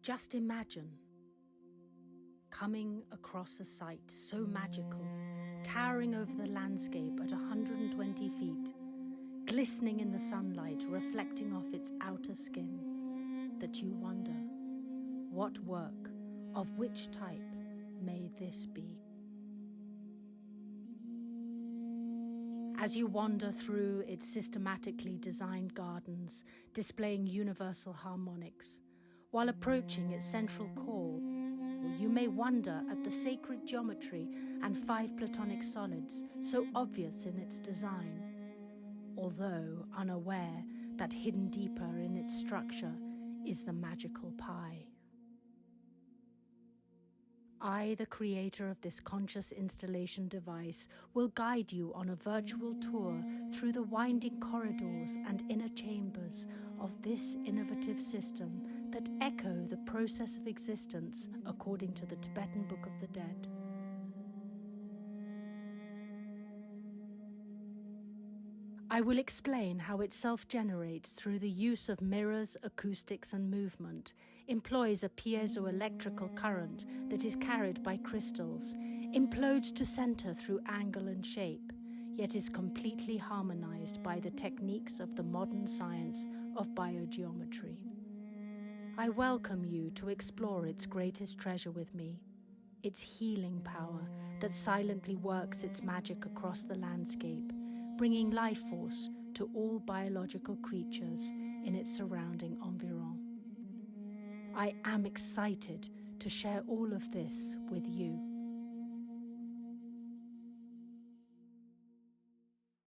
Just imagine coming across a site so magical, towering over the landscape at 120 feet, glistening in the sunlight, reflecting off its outer skin, that you wonder, what work, of which type may this be? As you wander through its systematically designed gardens, displaying universal harmonics, while approaching its central core, you may wonder at the sacred geometry and 5 platonic solids so obvious in its design, although unaware that hidden deeper in its structure is the magical pi. I, the creator of this conscious installation device, will guide you on a virtual tour through the winding corridors and inner chambers of this innovative system that echo the process of existence according to the Tibetan Book of the Dead. I will explain how it self-generates through the use of mirrors, acoustics and movement, employs a piezoelectrical current that is carried by crystals, implodes to center through angle and shape, yet is completely harmonized by the techniques of the modern science of biogeometry. I welcome you to explore its greatest treasure with me, its healing power that silently works its magic across the landscape, bringing life force to all biological creatures in its surrounding environment. I am excited to share all of this with you.